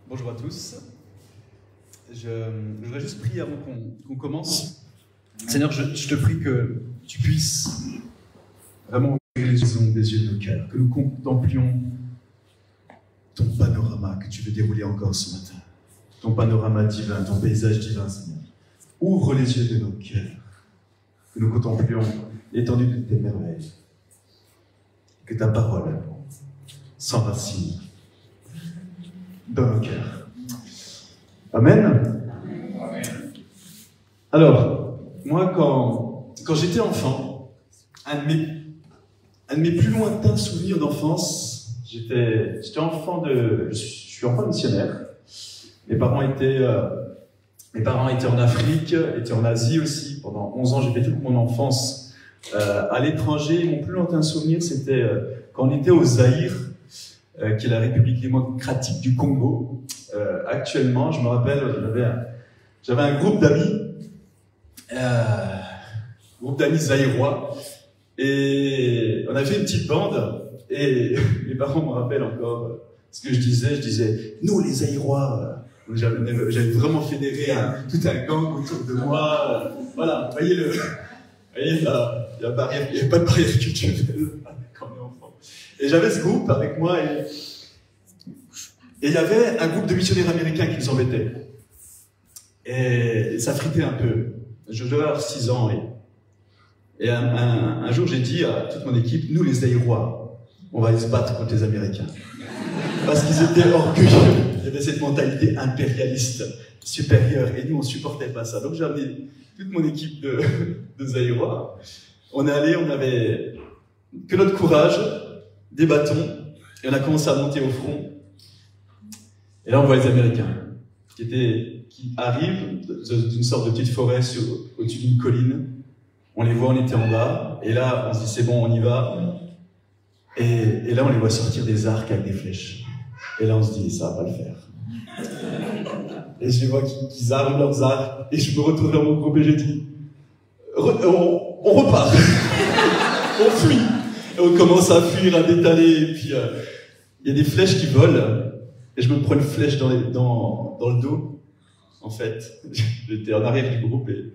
Bonjour à tous. Je voudrais juste prier avant qu'on commence. Seigneur, je te prie que tu puisses vraiment ouvrir les yeux des yeux de nos cœurs, que nous contemplions ton panorama que tu veux dérouler encore ce matin. Ton panorama divin, ton paysage divin, Seigneur. Ouvre les yeux de nos cœurs, que nous contemplions l'étendue de tes merveilles, que ta parole s'enracine dans nos cœurs. Amen. Alors, moi, quand j'étais enfant, un de mes plus lointains souvenirs d'enfance, je suis enfant missionnaire. Mes parents étaient en Afrique, étaient en Asie aussi. Pendant 11 ans, j'ai fait toute mon enfance à l'étranger. Mon plus lointain souvenir, c'était quand on était au Zaïre, qui est la République démocratique du Congo. Actuellement, je me rappelle, j'avais un groupe d'amis zaïrois, et on avait une petite bande, et mes parents me rappellent encore ce que je disais, nous les Zaïrois, j'avais vraiment fédéré tout un gang autour de moi, voilà, vous voyez, il n'y a pas de barrière culturelle quand on est enfant. Et j'avais ce groupe avec moi, et il y avait un groupe de missionnaires américains qui nous embêtait. Et ça fritait un peu. Je devais avoir 6 ans. Et un jour, j'ai dit à toute mon équipe, nous les Zaïrois, on va aller se battre contre les Américains. Parce qu'ils étaient orgueilleux. Il y avait cette mentalité impérialiste supérieure. Et nous, on ne supportait pas ça. Donc j'ai amené toute mon équipe de Zaïrois. On est allé, on avait que notre courage, des bâtons, et on a commencé à monter au front. Et là, on voit les Américains qui arrivent d'une sorte de petite forêt au-dessus d'une colline. On les voit, on était en bas. Et là, on se dit, c'est bon, on y va. Et là, on les voit sortir des arcs avec des flèches. Et là, on se dit, ça va pas le faire. Et je les vois qu'ils arment leurs arcs. Et je me retourne vers mon groupe et j'ai dit, on repart. On fuit. Et on commence à fuir, à détaler. Et puis, il y a des flèches qui volent. Et je me prends une flèche dans le dos, en fait. J'étais en arrière du groupe et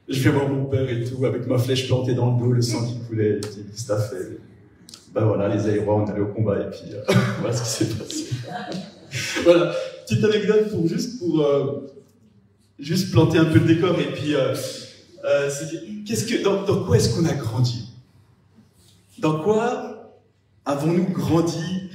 je vais voir mon père et tout, avec ma flèche plantée dans le dos, le sang qui coulait. Je dis, qu'est-ce que t'as fait? Ben voilà, les Zaïrois, on est allé au combat et puis voilà ce qui s'est passé. Voilà, petite anecdote pour juste planter un peu le décor et puis dans quoi est-ce qu'on a grandi? Dans quoi avons-nous grandi?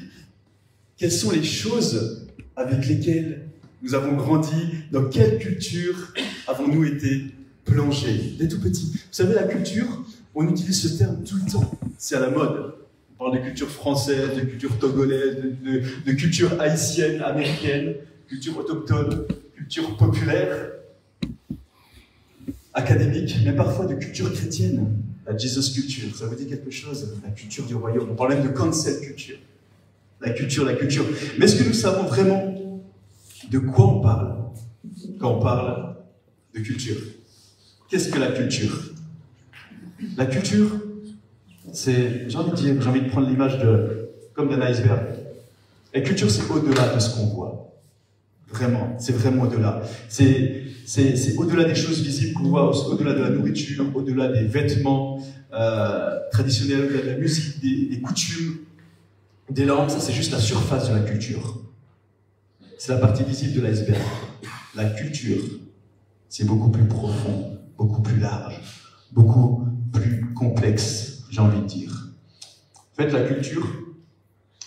Quelles sont les choses avec lesquelles nous avons grandi? Dans quelle culture avons-nous été plongés dès tout petit? Vous savez, la culture, on utilise ce terme tout le temps. C'est à la mode. On parle de culture française, de culture togolaise, de culture haïtienne, américaine, culture autochtone, culture populaire, académique, mais parfois de culture chrétienne. La Jesus culture, ça vous dit quelque chose? La culture du royaume. On parle même de cancel culture. La culture. Mais est-ce que nous savons vraiment de quoi on parle quand on parle de culture? Qu'est-ce que la culture? La culture, c'est, j'ai envie de prendre l'image comme d'un iceberg. La culture, c'est au-delà de ce qu'on voit. Vraiment, c'est vraiment au-delà. C'est au-delà des choses visibles qu'on voit, au-delà de la nourriture, au-delà des vêtements traditionnels, au-delà de la musique, des coutumes, des langues. Ça c'est juste la surface de la culture. C'est la partie visible de l'iceberg. La culture, c'est beaucoup plus profond, beaucoup plus large, beaucoup plus complexe, j'ai envie de dire. En fait, la culture,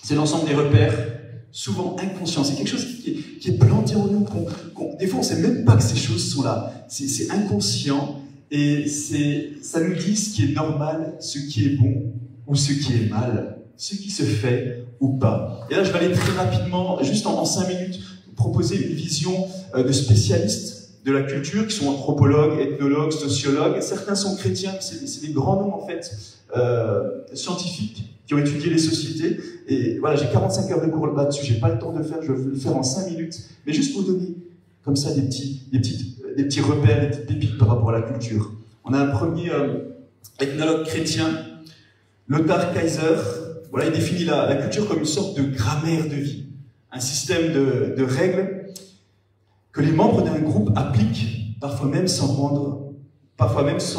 c'est l'ensemble des repères, souvent inconscients. C'est quelque chose qui est planté en nous. Des fois, on ne sait même pas que ces choses sont là. C'est inconscient et ça nous dit ce qui est normal, ce qui est bon ou ce qui est mal, ce qui se fait ou pas. Et là, je vais aller très rapidement, juste en 5 minutes, proposer une vision de spécialistes de la culture, qui sont anthropologues, ethnologues, sociologues. Certains sont chrétiens, c'est des grands noms en fait, scientifiques, qui ont étudié les sociétés. Et voilà, j'ai 45 heures de cours là-dessus, j'ai pas le temps de le faire, je vais le faire en 5 minutes. Mais juste pour donner comme ça des petits repères, des petites pépites par rapport à la culture. On a un premier ethnologue chrétien, Lothar Kaiser. Voilà, il définit la culture comme une sorte de grammaire de vie, un système de règles que les membres d'un groupe appliquent, parfois même sans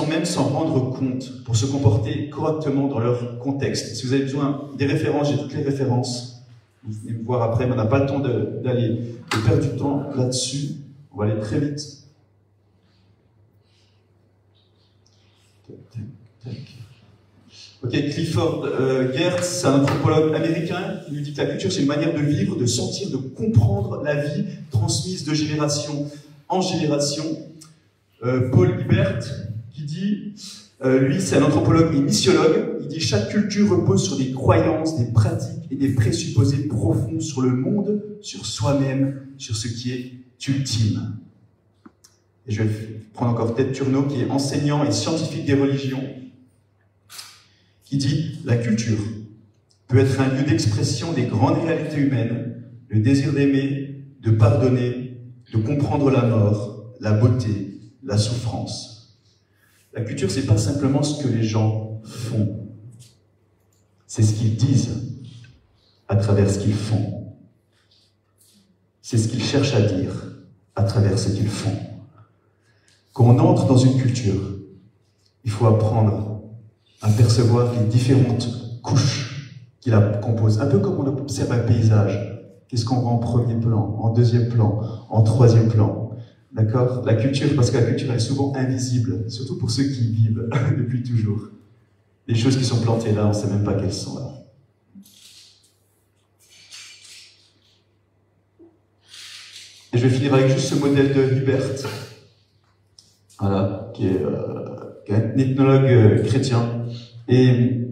même s'en rendre compte, pour se comporter correctement dans leur contexte. Si vous avez besoin des références, j'ai toutes les références. Vous venez me voir après, mais on n'a pas le temps de perdre du temps là-dessus. On va aller très vite. Ok, Clifford Geertz, c'est un anthropologue américain qui nous dit que la culture, c'est une manière de vivre, de sentir, de comprendre la vie transmise de génération en génération. Paul Hiebert, qui dit, lui, c'est un anthropologue et missiologue, il dit « Chaque culture repose sur des croyances, des pratiques et des présupposés profonds sur le monde, sur soi-même, sur ce qui est ultime. » Et je vais prendre encore Ted Turneau, qui est enseignant et scientifique des religions, qui dit « La culture peut être un lieu d'expression des grandes réalités humaines, le désir d'aimer, de pardonner, de comprendre la mort, la beauté, la souffrance. La culture, c'est pas simplement ce que les gens font, c'est ce qu'ils disent à travers ce qu'ils font. C'est ce qu'ils cherchent à dire à travers ce qu'ils font. Quand on entre dans une culture, il faut apprendre à percevoir les différentes couches qui la composent. Un peu comme on observe un paysage. Qu'est-ce qu'on voit en premier plan, en deuxième plan, en troisième plan? D'accord? La culture, parce que la culture est souvent invisible, surtout pour ceux qui y vivent depuis toujours. Les choses qui sont plantées là, on ne sait même pas qu'elles sont là. Et je vais finir avec juste ce modèle de Hiebert, voilà, qui est un ethnologue chrétien. Et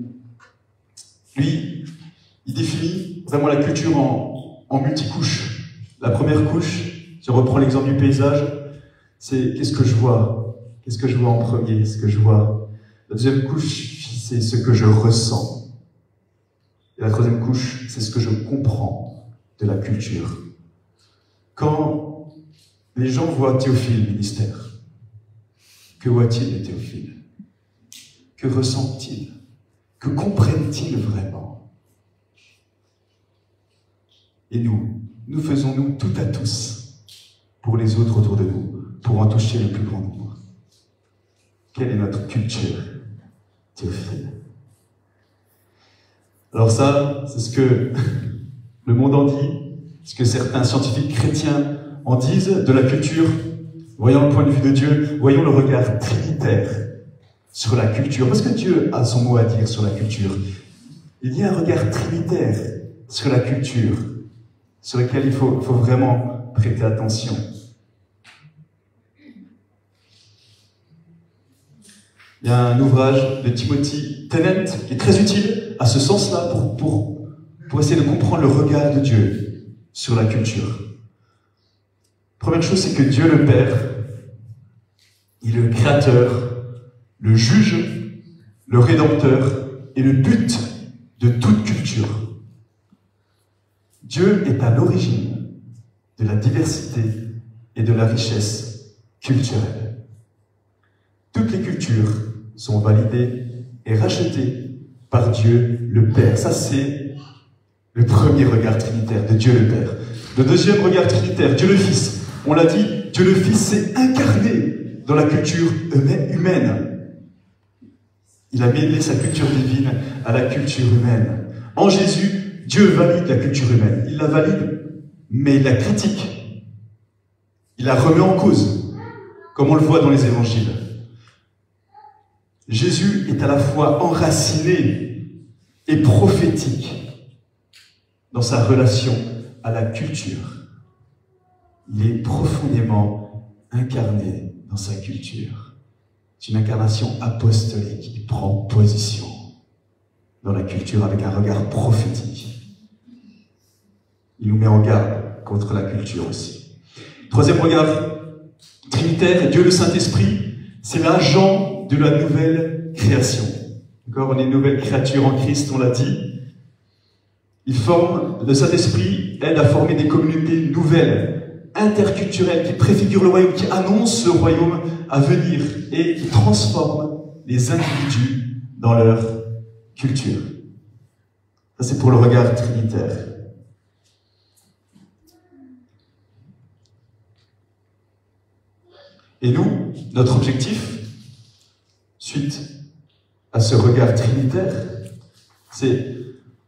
lui, il définit vraiment la culture en multicouches. La première couche, si on reprend l'exemple du paysage, c'est qu'est-ce que je vois? Qu'est-ce que je vois en premier? Ce que je vois. La deuxième couche, c'est ce que je ressens. Et la troisième couche, c'est ce que je comprends de la culture. Quand les gens voient Théophile ministère, que voient-ils de Théophile? Que ressentent-ils? Que comprennent-ils vraiment? Et nous faisons-nous tout à tous pour les autres autour de nous, pour en toucher le plus grand nombre? Quelle est notre culture, Théophile? Alors ça, c'est ce que le monde en dit, ce que certains scientifiques chrétiens en disent de la culture. Voyons le point de vue de Dieu, voyons le regard trinitaire sur la culture. Parce que Dieu a son mot à dire sur la culture. Il y a un regard trinitaire sur la culture, sur lequel il faut vraiment prêter attention. Il y a un ouvrage de Timothy Tennant qui est très utile à ce sens-là pour essayer de comprendre le regard de Dieu sur la culture. Première chose, c'est que Dieu le Père, il est le créateur, le juge, le rédempteur et le but de toute culture. Dieu est à l'origine de la diversité et de la richesse culturelle. Toutes les cultures sont validées et rachetées par Dieu le Père. Ça, c'est le premier regard trinitaire de Dieu le Père. Le deuxième regard trinitaire, Dieu le Fils. On l'a dit, Dieu le Fils s'est incarné dans la culture humaine. Il a mêlé sa culture divine à la culture humaine. En Jésus, Dieu valide la culture humaine. Il la valide, mais il la critique. Il la remet en cause, comme on le voit dans les évangiles. Jésus est à la fois enraciné et prophétique dans sa relation à la culture. Il est profondément incarné dans sa culture. C'est une incarnation apostolique. Il prend position dans la culture avec un regard prophétique. Il nous met en garde contre la culture aussi. Troisième regard trinitaire, Dieu le Saint-Esprit, c'est l'agent de la nouvelle création. D'accord, on est une nouvelle créature en Christ, on l'a dit. Le Saint-Esprit aide à former des communautés nouvelles, interculturelles, qui préfigurent le royaume, qui annoncent le royaume à venir et qui transforment les individus dans leur culture. Ça, c'est pour le regard trinitaire. Et nous, notre objectif, suite à ce regard trinitaire, c'est,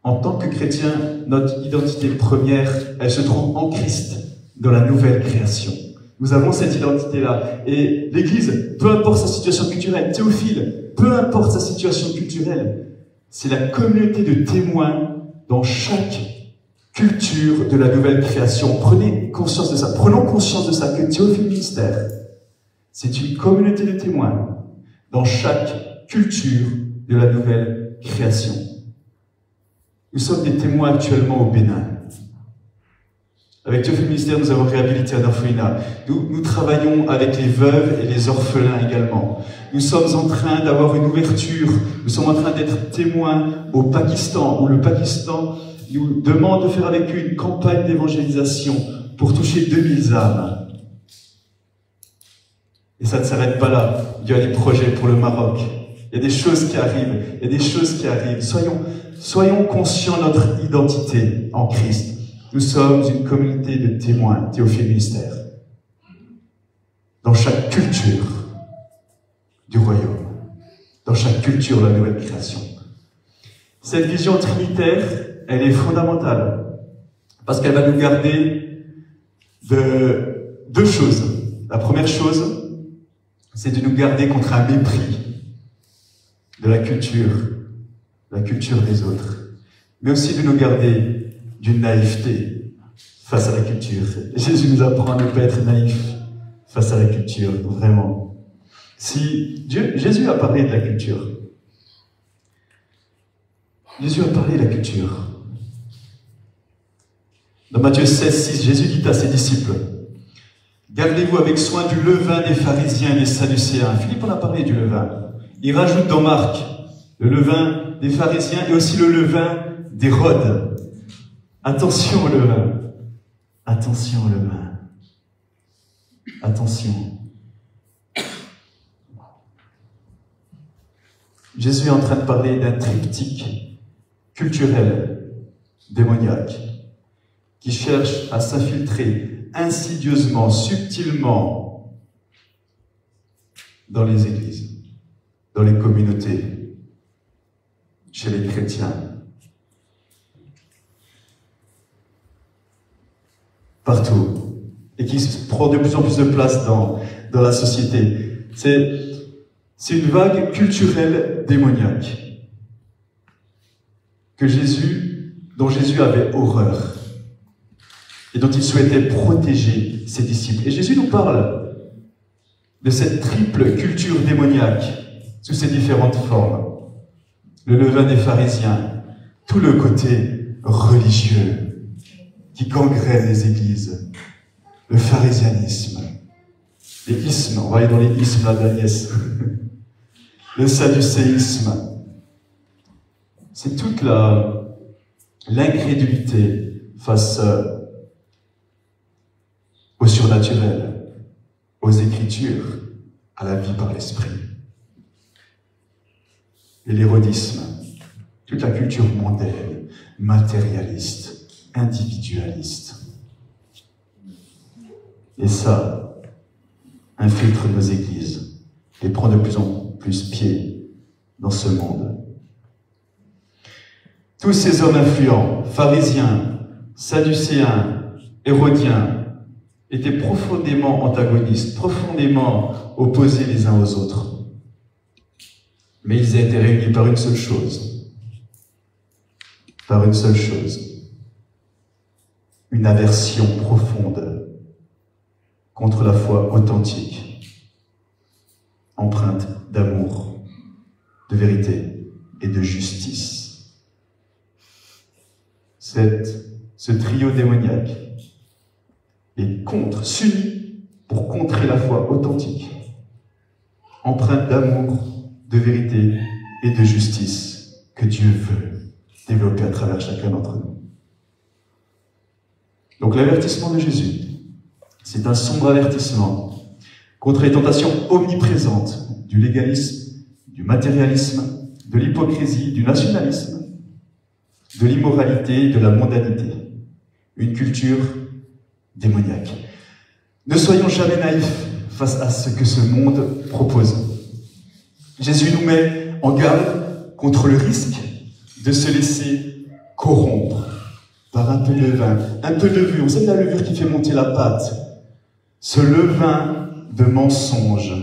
en tant que chrétien, notre identité première, elle se trouve en Christ, dans la nouvelle création. Nous avons cette identité-là. Et l'Église, peu importe sa situation culturelle, Théophile, peu importe sa situation culturelle, c'est la communauté de témoins dans chaque culture de la nouvelle création. Prenez conscience de ça. Prenons conscience de ça, que Théophile Ministère, c'est une communauté de témoins dans chaque culture de la nouvelle création. Nous sommes des témoins actuellement au Bénin. Avec Théophile Ministère, nous avons réhabilité un orphelinat. Nous travaillons avec les veuves et les orphelins également. Nous sommes en train d'avoir une ouverture. Nous sommes en train d'être témoins au Pakistan, où le Pakistan nous demande de faire avec eux une campagne d'évangélisation pour toucher 2000 âmes. Et ça ne s'arrête pas là. Il y a des projets pour le Maroc. Il y a des choses qui arrivent. Il y a des choses qui arrivent. Soyons conscients de notre identité en Christ. Nous sommes une communauté de témoins, Théophile Ministère, dans chaque culture du royaume, dans chaque culture de la nouvelle création. Cette vision trinitaire, elle est fondamentale, parce qu'elle va nous garder de deux choses. La première chose, c'est de nous garder contre un mépris de la culture des autres, mais aussi de nous garder d'une naïveté face à la culture. Jésus nous apprend à ne pas être naïf face à la culture, vraiment. Jésus a parlé de la culture. Jésus a parlé de la culture. Dans Matthieu 16, 6, Jésus dit à ses disciples, « Gardez-vous avec soin du levain des pharisiens et des sadducéens. » Philippe en a parlé du levain. Il rajoute dans Marc, le levain des pharisiens et aussi le levain d'Hérode. Attention au levain. Attention au levain. Attention. Jésus est en train de parler d'un triptyque culturel démoniaque qui cherche à s'infiltrer insidieusement, subtilement dans les églises, dans les communautés, chez les chrétiens. Partout, et qui prend de plus en plus de place dans la société. C'est une vague culturelle démoniaque dont Jésus avait horreur et dont il souhaitait protéger ses disciples. Et Jésus nous parle de cette triple culture démoniaque sous ses différentes formes. Le levain des pharisiens, tout le côté religieux qui gangrène les églises, le pharisianisme, les ismes, on va aller dans les ismes là d'Agnès, le sadducéisme, c'est toute l'incrédulité face au surnaturel, aux Écritures, à la vie par l'Esprit. Et l'érodisme, toute la culture mondaine, matérialiste, individualiste. Et ça infiltre nos églises et prend de plus en plus pied dans ce monde. Tous ces hommes influents, pharisiens, sadducéens, hérodiens, étaient profondément antagonistes, profondément opposés les uns aux autres. Mais ils étaient réunis par une seule chose. Par une seule chose. Une aversion profonde contre la foi authentique, empreinte d'amour, de vérité et de justice. Ce trio démoniaque s'unit pour contrer la foi authentique, empreinte d'amour, de vérité et de justice que Dieu veut développer à travers chacun d'entre nous. Donc l'avertissement de Jésus, c'est un sombre avertissement contre les tentations omniprésentes du légalisme, du matérialisme, de l'hypocrisie, du nationalisme, de l'immoralité, de la mondanité. Une culture démoniaque. Ne soyons jamais naïfs face à ce que ce monde propose. Jésus nous met en garde contre le risque de se laisser corrompre par un peu de levain, un peu de levure. Vous savez la levure qui fait monter la pâte? Ce levain de mensonge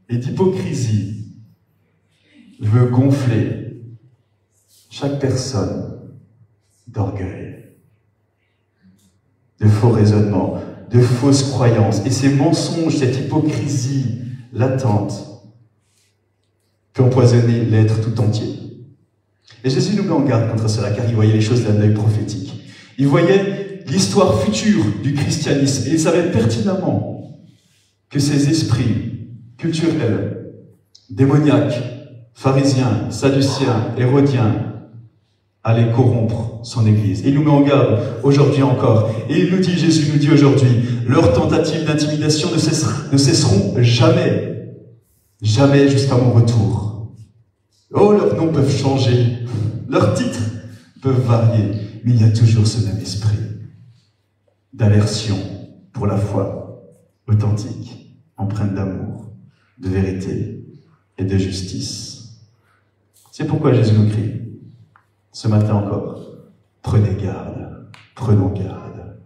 et d'hypocrisie veut gonfler chaque personne d'orgueil, de faux raisonnements, de fausses croyances. Et ces mensonges, cette hypocrisie latente peut empoisonner l'être tout entier. Et Jésus nous met en garde contre cela, car il voyait les choses d'un œil prophétique. Il voyait l'histoire future du christianisme, et il savait pertinemment que ces esprits culturels, démoniaques, pharisiens, sadduciens, hérodiens, allaient corrompre son Église. Et il nous met en garde aujourd'hui encore. Et il nous dit, Jésus nous dit aujourd'hui, leurs tentatives d'intimidation ne cesseront jamais, jamais jusqu'à mon retour. Oh, leurs noms peuvent changer, leurs titres peuvent varier, mais il y a toujours ce même esprit d'aversion pour la foi authentique, empreinte d'amour, de vérité et de justice. C'est pourquoi Jésus nous crie, ce matin encore, prenez garde, prenons garde.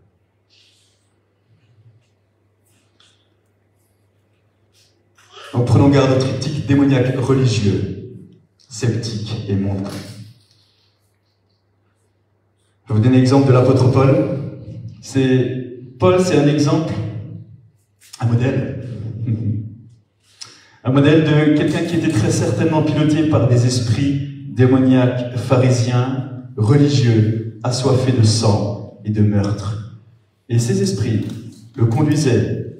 Donc prenons garde au triptyque démoniaque religieux, sceptique et mondain. Je vais vous donner l'exemple de l'apôtre Paul. Paul, c'est un exemple, un modèle. Un modèle de quelqu'un qui était très certainement piloté par des esprits démoniaques, pharisiens, religieux, assoiffés de sang et de meurtre. Et ces esprits le conduisaient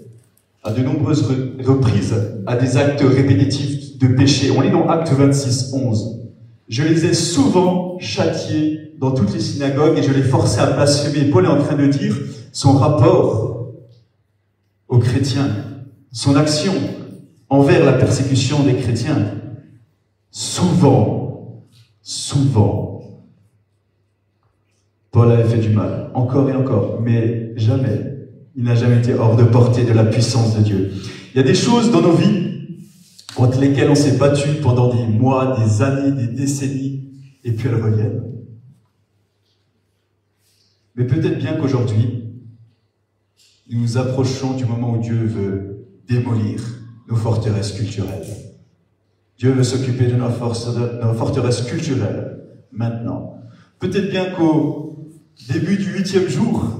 à de nombreuses reprises à des actes répétitifs de péché. On lit dans Actes 26, 11. Je les ai souvent châtiés dans toutes les synagogues et je les forçais à blasphémer. Paul est en train de dire son rapport aux chrétiens, son action envers la persécution des chrétiens. Souvent, Paul avait fait du mal, encore et encore, mais jamais, il n'a jamais été hors de portée de la puissance de Dieu. Il y a des choses dans nos vies contre lesquelles on s'est battu pendant des mois, des années, des décennies, et puis elles reviennent. Mais peut-être bien qu'aujourd'hui, nous nous approchons du moment où Dieu veut démolir nos forteresses culturelles. Dieu veut s'occuper de nos forteresses culturelles maintenant. Peut-être bien qu'au début du 8e jour,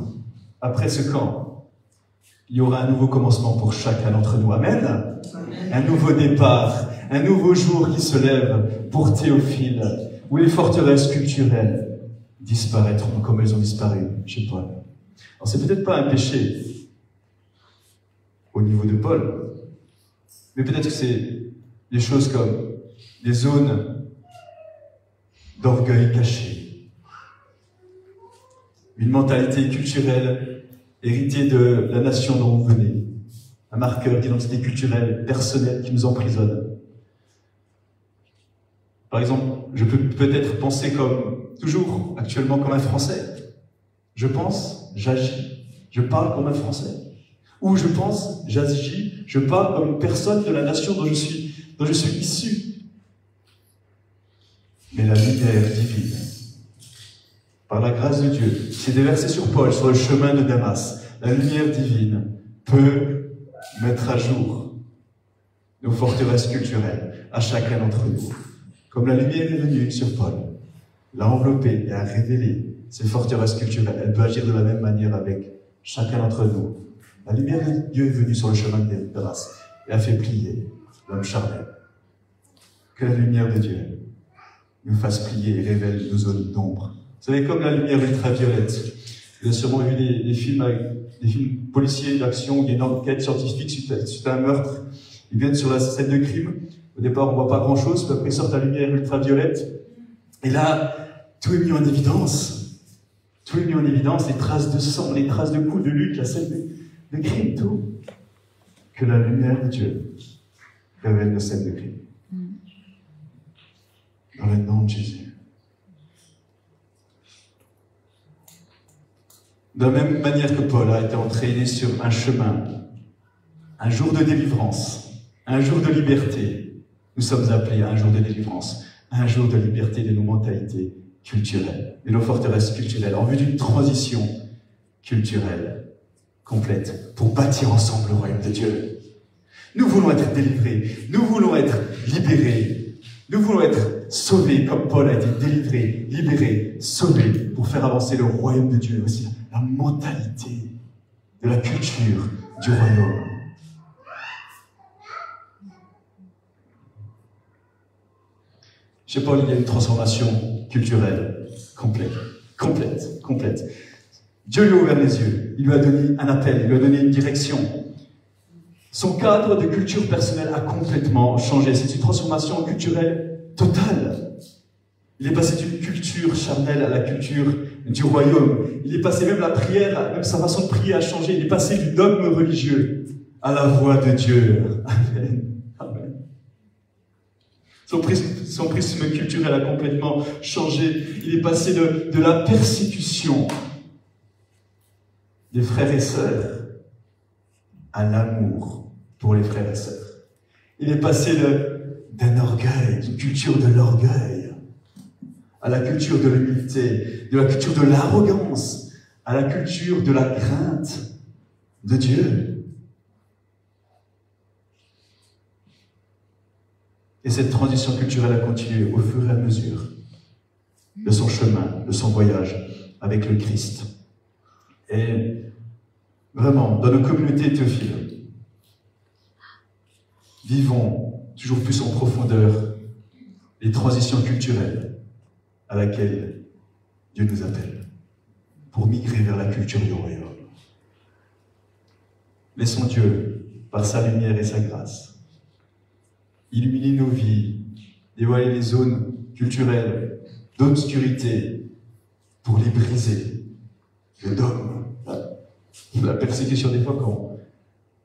après ce camp, il y aura un nouveau commencement pour chacun d'entre nous. Amen. Amen. Un nouveau départ, un nouveau jour qui se lève pour Théophile, où les forteresses culturelles disparaîtront comme elles ont disparu chez Paul. Alors c'est peut-être pas un péché au niveau de Paul, mais peut-être que c'est des choses comme des zones d'orgueil caché, une mentalité culturelle héritée de la nation dont vous venez, un marqueur d'identité culturelle personnelle qui nous emprisonne. Par exemple, je peux peut-être penser toujours actuellement comme un Français. Je pense, j'agis, je parle comme un Français. Ou je pense, j'agis, je parle comme une personne de la nation dont je suis issu. Mais la lumière divine, par la grâce de Dieu, s'est déversée sur Paul, sur le chemin de Damas. La lumière divine peut mettre à jour nos forteresses culturelles à chacun d'entre nous. Comme la lumière est venue sur Paul, l'a enveloppé et a révélé ses forteresses culturelles, elle peut agir de la même manière avec chacun d'entre nous. La lumière de Dieu est venue sur le chemin de Damas et a fait plier l'homme charnel. Que la lumière de Dieu nous fasse plier et révèle nos zones d'ombre. Vous savez, comme la lumière ultraviolette. Vous avez sûrement vu des films policiers d'action, des enquêtes scientifiques suite à un meurtre. Ils viennent sur la scène de crime. Au départ, on ne voit pas grand-chose, puis après, ils sortent la lumière ultraviolette. Et là, tout est mis en évidence. Tout est mis en évidence, les traces de sang, les traces de coups, de lutte, la scène de crime, tout. Que la lumière de Dieu révèle nos scènes de crime. Dans le nom de Jésus. De la même manière que Paul a été entraîné sur un chemin un jour de délivrance, un jour de liberté. Nous sommes appelés à un jour de délivrance, un jour de liberté de nos mentalités culturelles, de nos forteresses culturelles, en vue d'une transition culturelle complète pour bâtir ensemble le royaume de Dieu. Nous voulons être délivrés, nous voulons être libérés, nous voulons être sauvés comme Paul a été délivré, libéré, sauvé pour faire avancer le royaume de Dieu, aussi la mentalité de la culture du royaume. Chez Paul, il y a une transformation culturelle complète. Dieu lui a ouvert les yeux, il lui a donné un appel, il lui a donné une direction. Son cadre de culture personnelle a complètement changé. C'est une transformation culturelle totale. Il est passé d'une culture charnelle à la culture du royaume. Il est passé, même la prière, même sa façon de prier a changé. Il est passé du dogme religieux à la voix de Dieu. Amen. Amen. Son prisme culturel a complètement changé. Il est passé de la persécution des frères et sœurs à l'amour pour les frères et sœurs. Il est passé d'un orgueil, d'une culture de l'orgueil, à la culture de l'humilité, de la culture de l'arrogance, à la culture de la crainte de Dieu. Et cette transition culturelle a continué au fur et à mesure de son chemin, de son voyage avec le Christ. Et vraiment, dans nos communautés théophiles, vivons toujours plus en profondeur les transitions culturelles à laquelle Dieu nous appelle pour migrer vers la culture du royaume. Laissons Dieu, par sa lumière et sa grâce, illuminer nos vies, dévoiler les zones culturelles d'obscurité pour les briser. Le dogme, la persécution des fois quand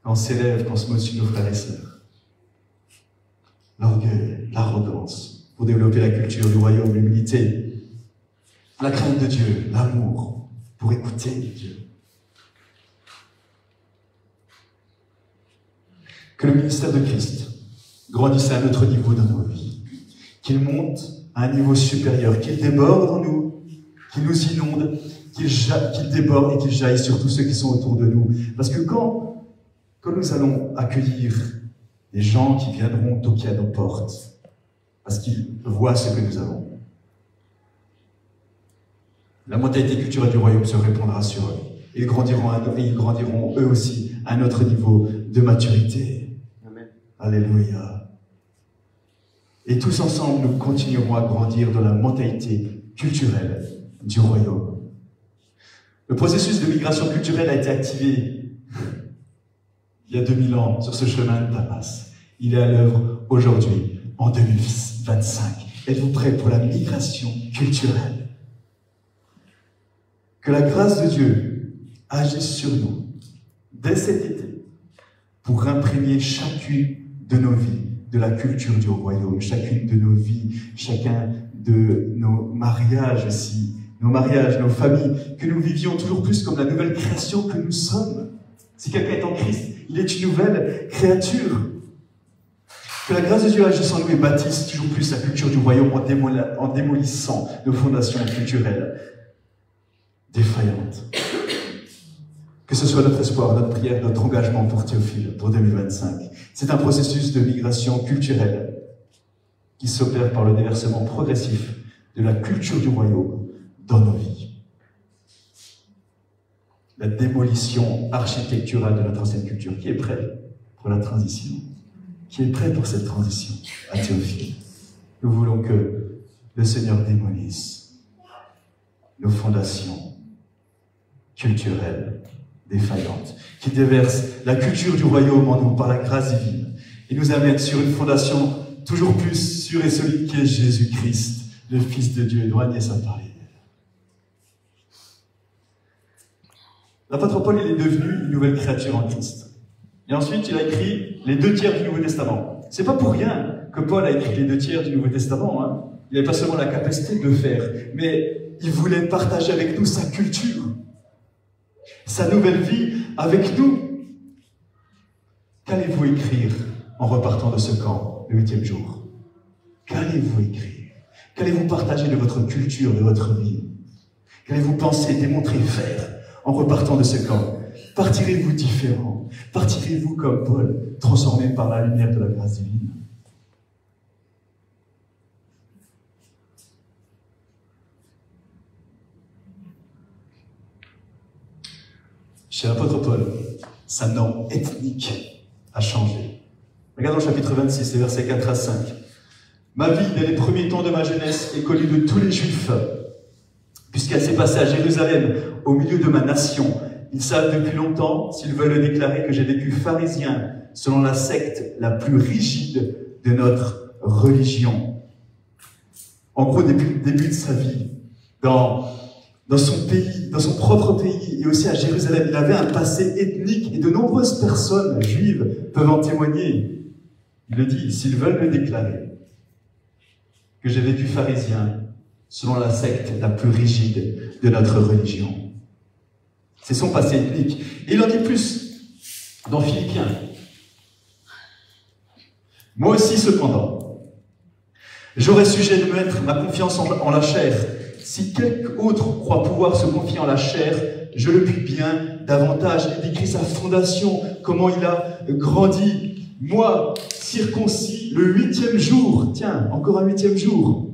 on s'élève, quand on se met au-dessus de nos frères et sœurs. L'orgueil, l'arrogance, pour développer la culture du royaume, l'humilité, la crainte de Dieu, l'amour, pour écouter Dieu. Que le ministère de Christ grandisse à un autre niveau dans nos vies, qu'il monte à un niveau supérieur, qu'il déborde en nous, qu'il nous inonde, qu'il déborde et qu'il jaillisse sur tous ceux qui sont autour de nous. Parce que quand nous allons accueillir des gens qui viendront toquer à nos portes, parce qu'ils voient ce que nous avons, la mentalité culturelle du royaume se répandra sur eux. Ils grandiront eux aussi à notre niveau de maturité. Amen. Alléluia. Et tous ensemble, nous continuerons à grandir dans la mentalité culturelle du royaume. Le processus de migration culturelle a été activé il y a 2000 ans sur ce chemin de Damas. Il est à l'œuvre aujourd'hui, en 2025. Êtes-vous prêts pour la migration culturelle? Que la grâce de Dieu agisse sur nous dès cet été pour imprégner chacune de nos vies de la culture du royaume, chacune de nos vies, chacun de nos mariages aussi, nos mariages, nos familles, que nous vivions toujours plus comme la nouvelle création que nous sommes. Si quelqu'un est en Christ, il est une nouvelle créature. Que la grâce de Dieu agisse en nous et bâtisse toujours plus la culture du royaume en démolissant nos fondations culturelles défaillantes. Que ce soit notre espoir, notre prière, notre engagement pour Théophile, pour 2025. C'est un processus de migration culturelle qui s'opère par le déversement progressif de la culture du royaume dans nos vies. La démolition architecturale de notre ancienne culture. Qui est prêt pour la transition? Qui est prêt pour cette transition à Théophile? Nous voulons que le Seigneur démolisse nos fondations culturelles défaillantes, qui déverse la culture du royaume en nous par la grâce divine et nous amène sur une fondation toujours plus sûre et solide qui est Jésus-Christ, le Fils de Dieu. Éloignez ça par les L'apôtre Paul, il est devenu une nouvelle créature en Christ. Et ensuite, il a écrit les 2 tiers du Nouveau Testament. C'est pas pour rien que Paul a écrit les 2 tiers du Nouveau Testament. Hein. Il n'avait pas seulement la capacité de le faire, mais il voulait partager avec nous sa culture, sa nouvelle vie avec nous. Qu'allez-vous écrire en repartant de ce camp le 8e jour? Qu'allez-vous écrire? Qu'allez-vous partager de votre culture, de votre vie? Qu'allez-vous penser, démontrer, faire en repartant de ce camp? Partirez-vous différent? Partirez-vous comme Paul, transformé par la lumière de la grâce divine? Chez l'apôtre Paul, sa norme ethnique a changé. Regardons le chapitre 26, les versets 4 à 5. Ma vie, dès les premiers temps de ma jeunesse, est connue de tous les Juifs, puisqu'elle s'est passée à Jérusalem, au milieu de ma nation. Ils savent depuis longtemps, s'ils veulent le déclarer, que j'ai vécu pharisien, selon la secte la plus rigide de notre religion. En gros, depuis le début de sa vie, dans son pays, dans son propre pays, et aussi à Jérusalem, il avait un passé ethnique, et de nombreuses personnes juives peuvent en témoigner. Il le dit, s'ils veulent le déclarer, que j'ai vécu pharisien, selon la secte la plus rigide de notre religion. C'est son passé ethnique. Et il en dit plus dans Philippiens. Moi aussi, cependant, j'aurais sujet de mettre ma confiance en la chair. Si quelque autre croit pouvoir se confier en la chair, je le puis bien davantage. Il décrit sa fondation, comment il a grandi. Moi, circoncis le 8e jour. Tiens, encore un 8e jour.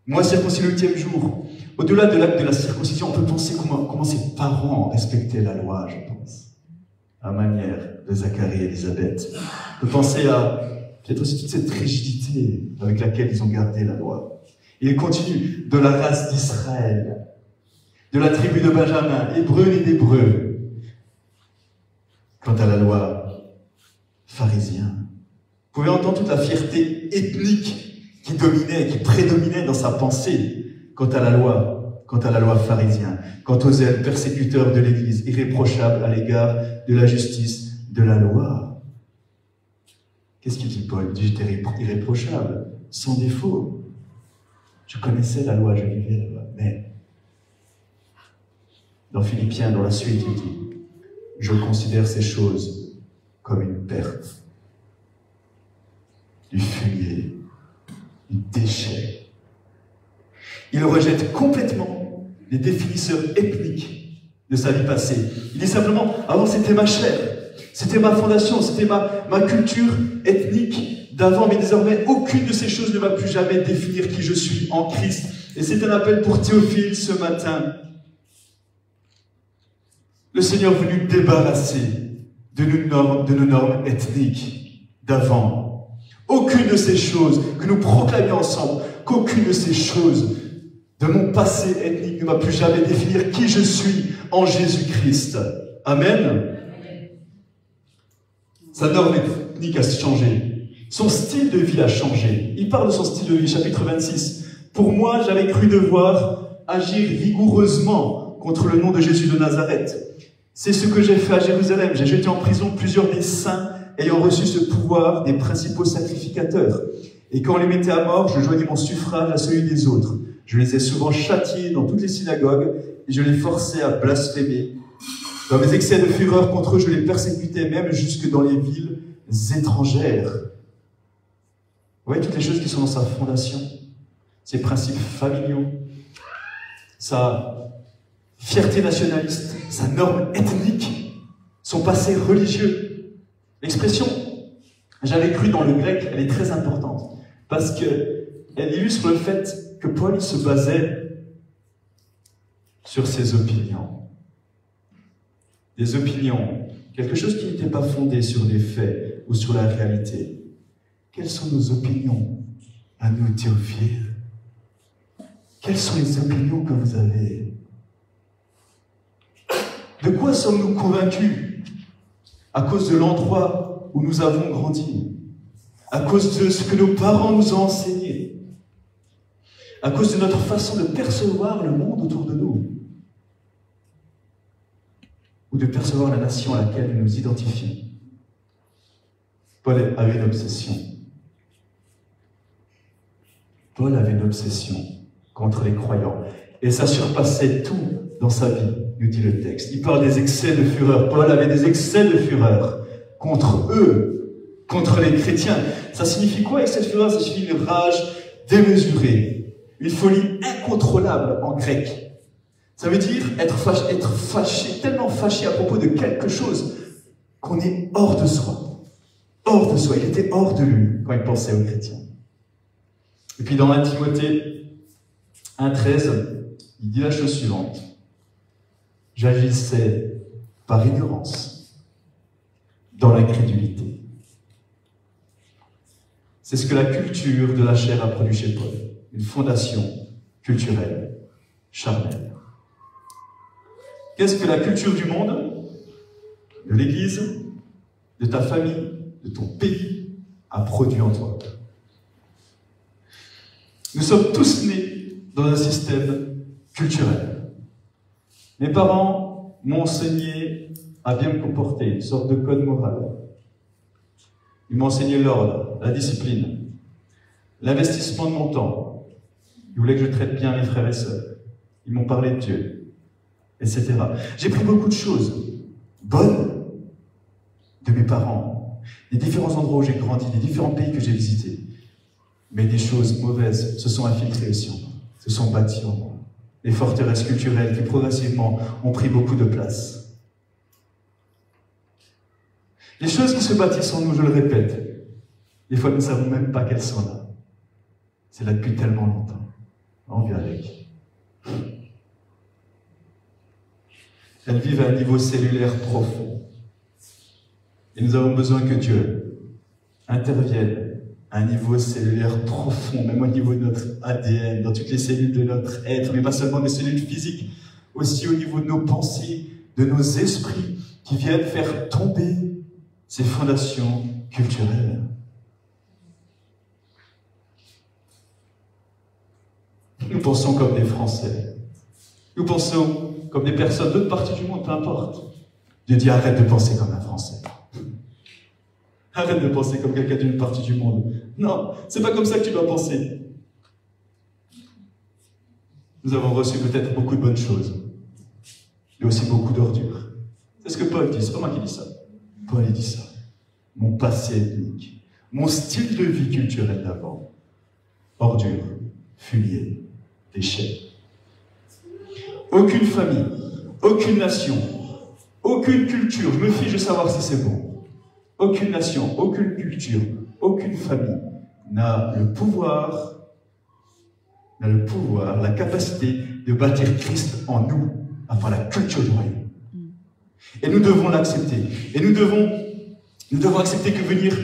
Moi, circoncis le 8e jour. Au-delà de l'acte de la circoncision, on peut penser comment ses parents respectaient la loi, je pense. À la manière de Zacharie et Élisabeth. On peut penser à peut-être aussi toute cette rigidité avec laquelle ils ont gardé la loi. Et il continue, de la race d'Israël, de la tribu de Benjamin, hébreu et d'hébreu. Quant à la loi, pharisien. Vous pouvez entendre toute la fierté ethnique qui dominait, qui prédominait dans sa pensée. Quant à la loi pharisien, quant aux zèles persécuteurs de l'Église, irréprochables à l'égard de la justice de la loi. Qu'est-ce qu'il dit Paul? Il dit, j'étais irréprochable, sans défaut. Je connaissais la loi, je vivais la loi. Mais, dans Philippiens, dans la suite, il dit, je considère ces choses comme une perte, du fumier, du déchet. Il rejette complètement les définisseurs ethniques de sa vie passée. Il dit simplement, avant c'était ma chair, c'était ma fondation, c'était ma culture ethnique d'avant, mais désormais aucune de ces choses ne va plus jamais définir qui je suis en Christ. Et c'est un appel pour Théophile ce matin. Le Seigneur est venu débarrasser de nos normes ethniques d'avant. Aucune de ces choses que nous proclamions ensemble, qu'aucune de ces choses de mon passé ethnique ne va plus jamais définir qui je suis en Jésus-Christ. Amen. Sa norme ethnique a changé. Son style de vie a changé. Il parle de son style de vie, chapitre 26. Pour moi, j'avais cru devoir agir vigoureusement contre le nom de Jésus de Nazareth. C'est ce que j'ai fait à Jérusalem. J'ai jeté en prison plusieurs des saints ayant reçu ce pouvoir des principaux sacrificateurs. Et quand on les mettait à mort, je joignais mon suffrage à celui des autres. Je les ai souvent châtiés dans toutes les synagogues et je les forçais à blasphémer. Dans mes excès de fureur contre eux, je les persécutais même jusque dans les villes étrangères. Vous voyez toutes les choses qui sont dans sa fondation, ses principes familiaux, sa fierté nationaliste, sa norme ethnique, son passé religieux. L'expression « j'avais cru » dans le grec, elle est très importante parce qu'elle illustre le fait que Paul se basait sur ses opinions. Des opinions, quelque chose qui n'était pas fondé sur des faits ou sur la réalité. Quelles sont nos opinions à nous, Théophile? Quelles sont les opinions que vous avez? De quoi sommes-nous convaincus? À cause de l'endroit où nous avons grandi, à cause de ce que nos parents nous ont enseigné, à cause de notre façon de percevoir le monde autour de nous, ou de percevoir la nation à laquelle nous nous identifions. Paul avait une obsession. Paul avait une obsession contre les croyants. Et ça surpassait tout dans sa vie, nous dit le texte. Il parle des excès de fureur. Paul avait des excès de fureur contre eux, contre les chrétiens. Ça signifie quoi avec cette fureur? Ça signifie une rage démesurée, une folie incontrôlable en grec. Ça veut dire être fâché, tellement fâché à propos de quelque chose qu'on est hors de soi. Hors de soi. Il était hors de lui quand il pensait aux chrétiens. Et puis dans 1 Timothée 1,13, il dit la chose suivante. J'agissais par ignorance, dans l'incrédulité. C'est ce que la culture de la chair a produit chez Paul. Une fondation culturelle, charnelle. Qu'est-ce que la culture du monde, de l'Église, de ta famille, de ton pays, a produit en toi? Nous sommes tous nés dans un système culturel. Mes parents m'ont enseigné à bien me comporter, une sorte de code moral. Ils m'ont enseigné l'ordre, la discipline, l'investissement de mon temps. Ils voulaient que je traite bien mes frères et sœurs. Ils m'ont parlé de Dieu, etc. J'ai pris beaucoup de choses bonnes de mes parents, des différents endroits où j'ai grandi, des différents pays que j'ai visités. Mais des choses mauvaises se sont infiltrées aussi en moi, se sont bâties en moi. Les forteresses culturelles qui progressivement ont pris beaucoup de place. Les choses qui se bâtissent en nous, je le répète, des fois nous ne savons même pas qu'elles sont là. C'est là depuis tellement longtemps. On vit avec. Elles vivent à un niveau cellulaire profond. Et nous avons besoin que Dieu intervienne à un niveau cellulaire profond, même au niveau de notre ADN, dans toutes les cellules de notre être, mais pas seulement des cellules physiques, aussi au niveau de nos pensées, de nos esprits, qui viennent faire tomber ces fondations culturelles. Nous pensons comme des Français. Nous pensons comme des personnes d'autres parties du monde, peu importe. Dieu dit arrête de penser comme un Français. Arrête de penser comme quelqu'un d'une partie du monde. Non, c'est pas comme ça que tu dois penser. Nous avons reçu peut-être beaucoup de bonnes choses, mais aussi beaucoup d'ordures. C'est ce que Paul dit, c'est pas moi qui dis ça. Paul dit ça. Mon passé ethnique, mon style de vie culturel d'avant, ordures, fumier, déchets. Aucune famille, aucune nation, aucune culture, je me fiche de savoir si c'est bon. Aucune nation, aucune culture, aucune famille n'a le pouvoir, la capacité de bâtir Christ en nous, afin la culture du royaume. Et nous devons l'accepter. Et nous devons accepter que venir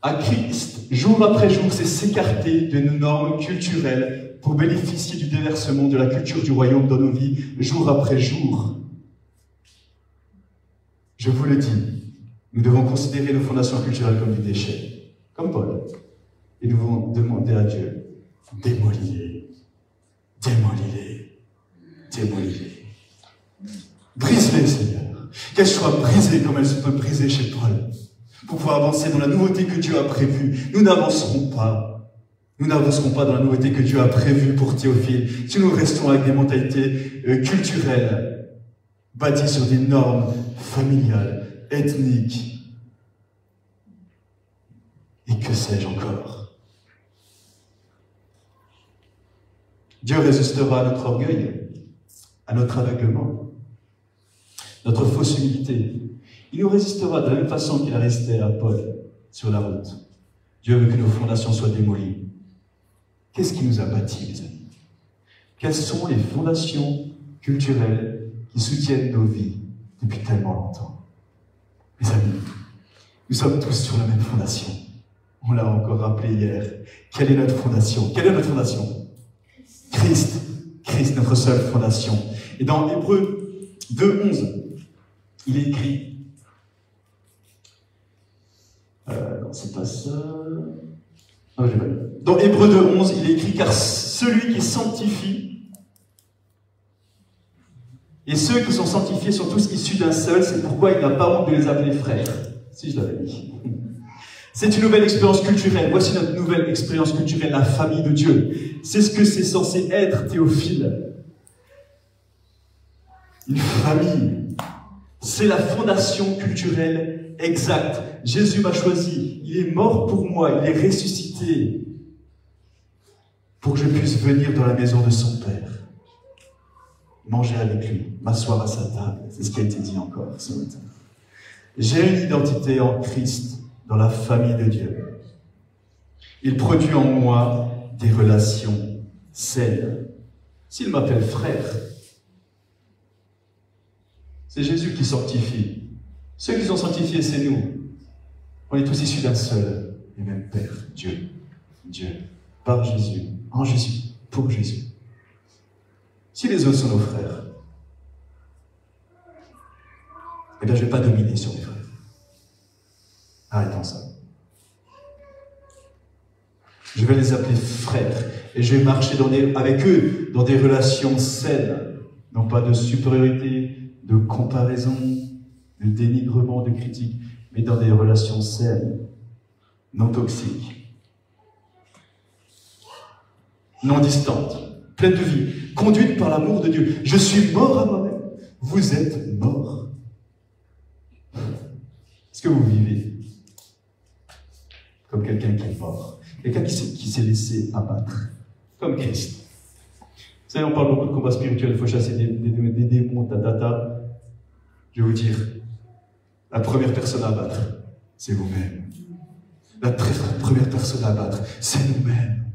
à Christ, jour après jour, c'est s'écarter de nos normes culturelles pour bénéficier du déversement de la culture du royaume dans nos vies, jour après jour. Je vous le dis. Nous devons considérer nos fondations culturelles comme du déchet, comme Paul. Et nous devons demander à Dieu, démolis-les, démolis-les, démolis-les. Brise-les, Seigneur. Qu'elles soient brisées comme elles se peuvent briser chez Paul, pour pouvoir avancer dans la nouveauté que Dieu a prévue. Nous n'avancerons pas. Nous n'avancerons pas dans la nouveauté que Dieu a prévue pour Théophile, si nous restons avec des mentalités culturelles, bâties sur des normes familiales, ethnique, et que sais-je encore. Dieu résistera à notre orgueil, à notre aveuglement, notre fausse humilité. Il nous résistera de la même façon qu'il a résisté à Paul sur la route. Dieu veut que nos fondations soient démolies. Qu'est-ce qui nous a bâtis, les amis? Quelles sont les fondations culturelles qui soutiennent nos vies depuis tellement longtemps? Mes amis, nous sommes tous sur la même fondation. On l'a encore rappelé hier. Quelle est notre fondation? Quelle est notre fondation? Christ. Christ, notre seule fondation. Et dans Hébreux 2:11, il est écrit... non, c'est pas ça... Ah, j'ai pas lu. Dans Hébreux 2:11, il est écrit « Car celui qui sanctifie et ceux qui sont sanctifiés sont tous issus d'un seul, c'est pourquoi il n'a pas honte de les appeler frères. » Si je l'avais dit. C'est une nouvelle expérience culturelle. Voici notre nouvelle expérience culturelle, la famille de Dieu. C'est ce que c'est censé être, Théophile. Une famille C'est la fondation culturelle exacte. Jésus m'a choisi. Il est mort pour moi. Il est ressuscité pour que je puisse venir dans la maison de son Père. Manger avec lui, m'asseoir à sa table. C'est ce qui a été dit encore ce matin. J'ai une identité en Christ, dans la famille de Dieu. Il produit en moi des relations saines. S'il m'appelle frère, c'est Jésus qui sanctifie. Ceux qui sont sanctifiés, c'est nous. On est tous issus d'un seul et même Père, Dieu. Dieu, par Jésus, en Jésus, pour Jésus. Si les autres sont nos frères, eh bien je ne vais pas dominer sur mes frères. Arrêtons ça. Je vais les appeler frères et je vais marcher avec eux dans des relations saines, non pas de supériorité, de comparaison, de dénigrement, de critique, mais dans des relations saines, non toxiques, non distantes, pleines de vie, conduites par l'amour de Dieu. Je suis mort à moi-même. Vous êtes mort. Est-ce que vous vivez comme quelqu'un qui est mort? Quelqu'un qui s'est laissé abattre, comme Christ. Vous savez, on parle beaucoup de combat spirituel, il faut chasser des démons, tatata. Je vais vous dire, la première personne à abattre, c'est vous-même. La première personne à abattre, c'est nous-mêmes.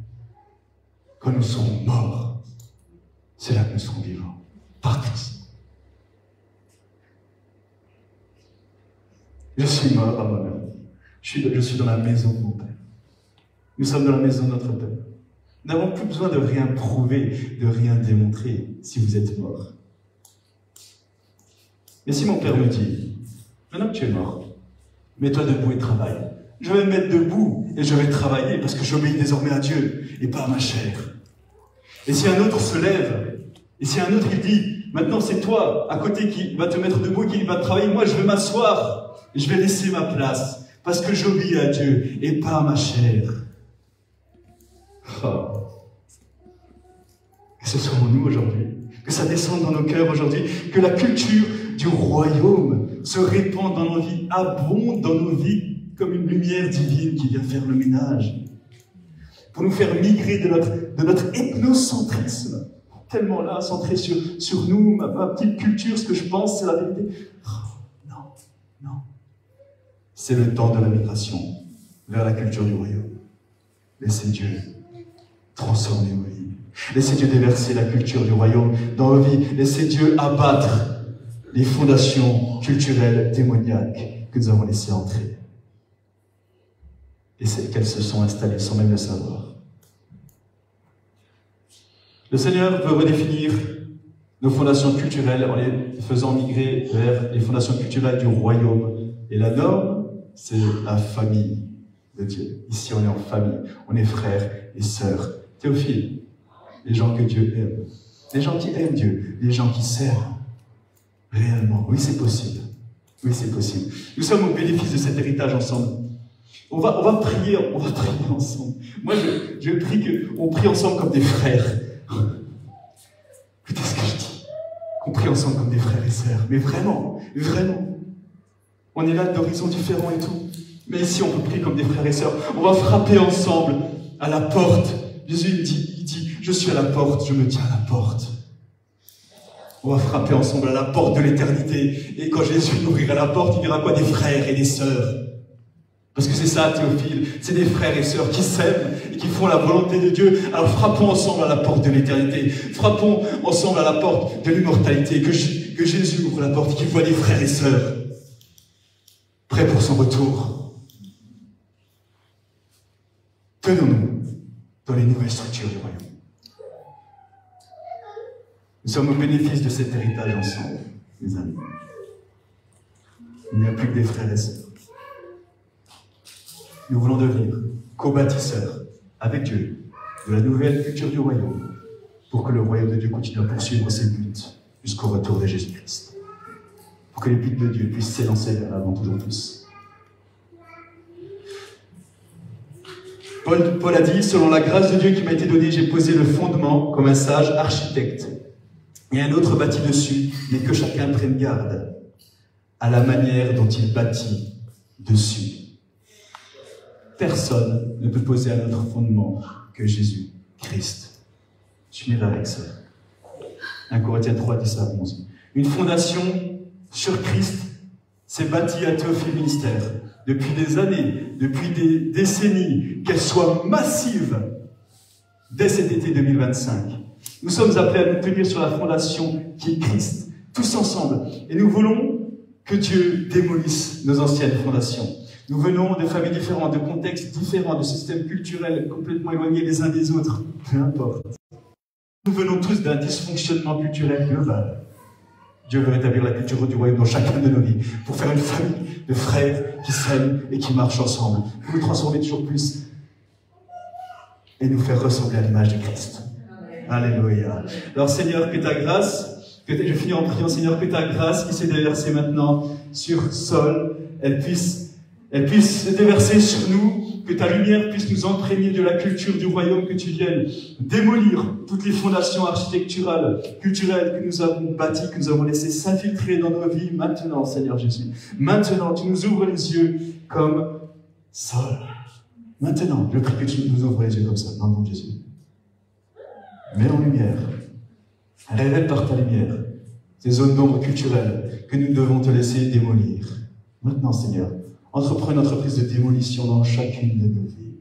Quand nous sommes morts, c'est là que nous serons vivants, par Christ. Je suis mort à moi-même. Je suis dans la maison de mon Père. Nous sommes dans la maison de notre Père. Nous n'avons plus besoin de rien prouver, de rien démontrer si vous êtes mort. Mais si mon Père me dit, maintenant que tu es mort, mets-toi debout et travaille. Je vais me mettre debout et je vais travailler parce que j'obéis désormais à Dieu et pas à ma chair. Et si un autre se lève, et si un autre il dit, maintenant c'est toi à côté qui va te mettre debout et qui va travailler, moi je vais m'asseoir, je vais laisser ma place parce que j'obéis à Dieu et pas à ma chair. Oh. Que ce soit en nous aujourd'hui, que ça descende dans nos cœurs aujourd'hui, que la culture du royaume se répand dans nos vies, abonde dans nos vies comme une lumière divine qui vient faire le ménage, pour nous faire migrer de notre ethnocentrisme, tellement là, centré sur nous, ma petite culture, ce que je pense, c'est la vérité. Oh, non. C'est le temps de la migration vers la culture du royaume. Laissez Dieu transformer vos vies. Laissez Dieu déverser la culture du royaume dans vos vies. Laissez Dieu abattre les fondations culturelles démoniaques que nous avons laissées entrer. Et c'est qu'elles se sont installées sans même le savoir. Le Seigneur veut redéfinir nos fondations culturelles en les faisant migrer vers les fondations culturelles du royaume. Et la norme, c'est la famille de Dieu. Ici, on est en famille, on est frères et sœurs. Théophile, les gens que Dieu aime, les gens qui aiment Dieu, les gens qui s'aiment réellement. Oui, c'est possible. Oui, c'est possible. Nous sommes au bénéfice de cet héritage ensemble. On va prier ensemble. Moi, je prie qu'on prie ensemble comme des frères. Écoutez ce que je dis. Qu'on prie ensemble comme des frères et sœurs. Mais vraiment. On est là d'horizons différents et tout. Mais ici, on peut prier comme des frères et sœurs. On va frapper ensemble à la porte. Jésus il dit, je suis à la porte, je me tiens à la porte. On va frapper ensemble à la porte de l'éternité. Et quand Jésus ouvrira la porte, il verra quoi? Des frères et des sœurs. Parce que c'est ça, Théophile. C'est des frères et sœurs qui s'aiment et qui font la volonté de Dieu. Alors frappons ensemble à la porte de l'éternité. Frappons ensemble à la porte de l'immortalité. Que Jésus ouvre la porte et qu'il voit des frères et sœurs prêts pour son retour. Tenons-nous dans les nouvelles structures du royaume. Nous sommes au bénéfice de cet héritage ensemble, mes amis. Il n'y a plus que des frères et sœurs. Nous voulons devenir co-bâtisseurs avec Dieu de la nouvelle culture du royaume pour que le royaume de Dieu continue à poursuivre ses buts jusqu'au retour de Jésus-Christ. Pour que les buts de Dieu puissent s'élancer vers l'avant toujours plus. Paul a dit, selon la grâce de Dieu qui m'a été donnée, j'ai posé le fondement comme un sage architecte. Et un autre bâtit dessus, mais que chacun prenne garde à la manière dont il bâtit dessus. Personne ne peut poser un autre fondement que Jésus-Christ. Je mets avec ça. 1 Corinthiens 3, 10 à 11. Une fondation sur Christ s'est bâtie à Théophile Ministère depuis des années, depuis des décennies, qu'elle soit massive dès cet été 2025. Nous sommes appelés à nous tenir sur la fondation qui est Christ, tous ensemble. Et nous voulons que Dieu démolisse nos anciennes fondations. Nous venons de familles différentes, de contextes différents, de systèmes culturels complètement éloignés les uns des autres. Peu importe. Nous venons tous d'un dysfonctionnement culturel global. Dieu veut rétablir la culture du royaume dans chacune de nos vies, pour faire une famille de frères qui s'aiment et qui marchent ensemble, pour nous transformer toujours plus et nous faire ressembler à l'image de Christ. Alléluia. Alors Seigneur, que ta grâce, je vais finir en priant, Seigneur, que ta grâce qui s'est déversée maintenant sur Sol, elle puisse se déverser sur nous, que ta lumière puisse nous imprégner de la culture du royaume, que tu viennes démolir toutes les fondations architecturales, culturelles que nous avons bâties, que nous avons laissées s'infiltrer dans nos vies maintenant, Seigneur Jésus. Maintenant, tu nous ouvres les yeux comme Sol. Maintenant, je prie que tu nous ouvres les yeux comme ça, dans le nom de Jésus. Mets en lumière, révèle par ta lumière ces zones d'ombre culturelles que nous devons te laisser démolir. Maintenant, Seigneur, entreprends une entreprise de démolition dans chacune de nos vies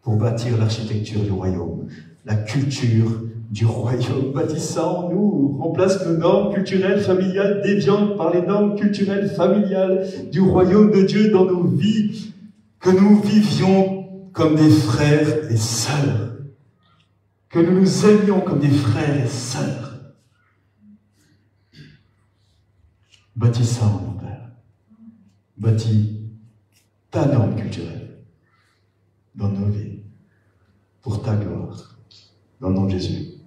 pour bâtir l'architecture du royaume, la culture du royaume. Bâtis ça en nous, remplace nos normes culturelles familiales déviantes par les normes culturelles familiales du royaume de Dieu dans nos vies, que nous vivions comme des frères et sœurs, que nous nous aimions comme des frères et sœurs. Bâtis ça en nous, Père. Bâtis ta norme culturelle dans nos vies, pour ta gloire, dans le nom de Jésus.